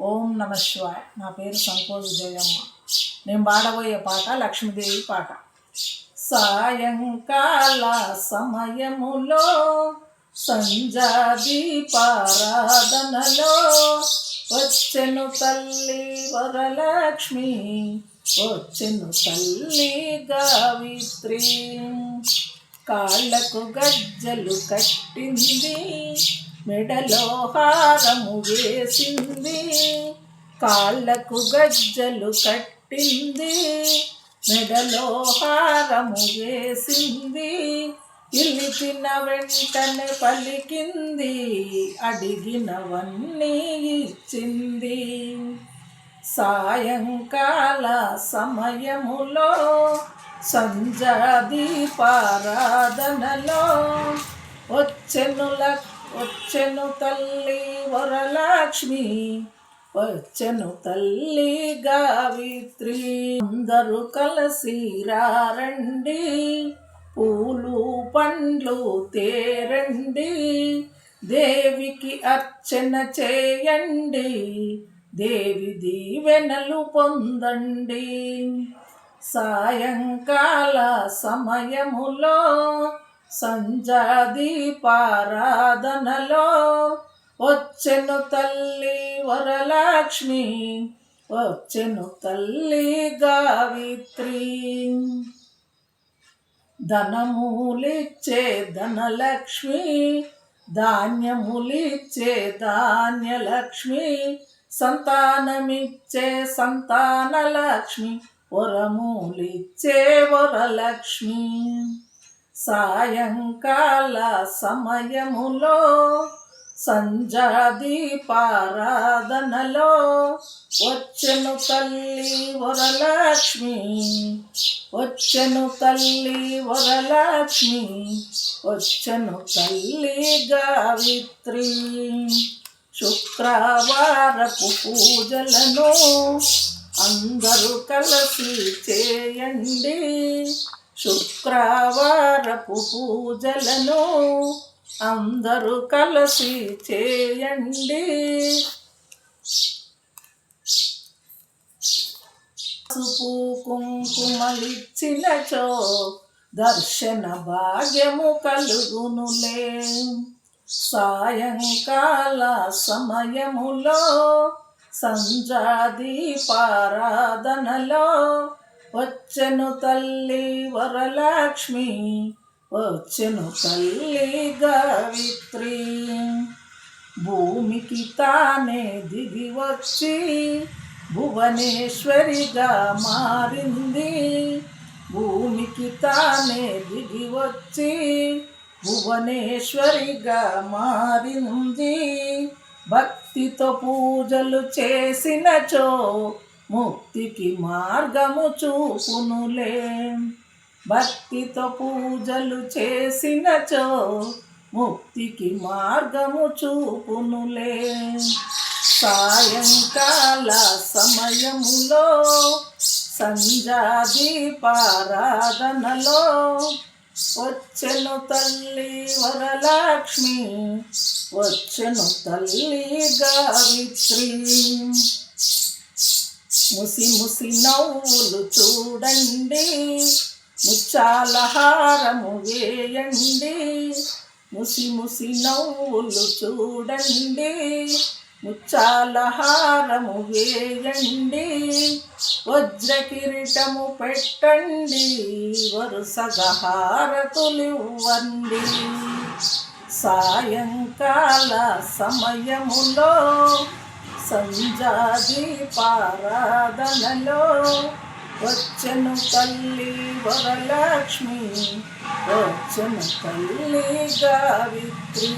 ఓం నమ శివాయ. నా పేరు సంకోజు జయమ్మ. నేను పాడబోయే పాట లక్ష్మీదేవి పాట. సాయంకాల సమయములో సంధ్యాదీపారాధనలో వచ్చెను తల్లి వరలక్ష్మి, వచ్చెను తల్లి గావిత్రి. కాళ్ళకు గజ్జలు కట్టింది, మెడలో హారము వేసింది. కాళ్ళకు గజ్జలు కట్టింది, మెడలో హారము వేసింది. పిలిచిన వెంటనే పలికింది, అడిగినవన్నీ ఇచ్చింది. సాయంకాల సమయములో సంధ్యాదీపారాధనలో వచ్చెను తల్లి వరలక్ష్మి, వచ్చెను తల్లి గావిత్రి. అందరూ కలిసి రండి, పూలు పండ్లు తేరండి. దేవికి అర్చన చేయండి, దేవి దీవెనలు పొందండి. సాయంకాల సమయములో సంధ్యాదీపారాధనలో వచ్చెను తల్లి వరలక్ష్మి, వచ్చెను తల్లి గావిత్రి. ధనములిచ్చే ధనలక్ష్మి, ధాన్యములిచ్చే ధాన్యలక్ష్మి, సంతానమిచ్చే సంతానలక్ష్మి, వరములిచ్చే వరలక్ష్మి. సాయంకాల సమయములో సంధ్యాదీపారాధనలో వచ్చెను తల్లి వరలక్ష్మి, వచ్చెను తల్లి వరలక్ష్మి, వచ్చెను తల్లి గావిత్రి. శుక్రవారపు పూజలను అందరూ కలిసి చేయండి, శుక్రవారపు పూజలను అందరూ కలిసి చేయండి. పసుపు కుంకుమలిచ్చినచో దర్శన భాగ్యము కలుగునులే. సాయంకాల సమయములో సంధ్యాదీపారాధనలో వచ్చెను తల్లి వరలక్ష్మి, వచ్చెను తల్లి గావిత్రి. భూమికి తానే దిగి వచ్చి భువనేశ్వరిగా మారింది. భూమికి తానే దిగి వచ్చి భువనేశ్వరిగా మారింది. భక్తితో పూజలు చేసినచో ముక్తికి మార్గము చూపునులే. భక్తితో పూజలు చేసినచో ముక్తికి మార్గము చూపునులే. సాయంకాల సమయములో సంధ్యాదీపారాధనలో వచ్చెను తల్లి వరలక్ష్మి, వచ్చెను తల్లి గావిత్రి. ముసి ముసి నవ్వులు చూడండి, ముత్యాల హారము వేయండి. ముసి ముసి నవ్వులు చూడండి, ముత్యాల హారము వేయండి. వజ్ర కిరీటము పెట్టండి, వరుసగా హారతులివ్వండి. సాయంకాల సమయములో సంధ్యాదీపారాధనలో వచ్చెను తల్లి వరలక్ష్మి, వచ్చెను తల్లి గావిత్రి.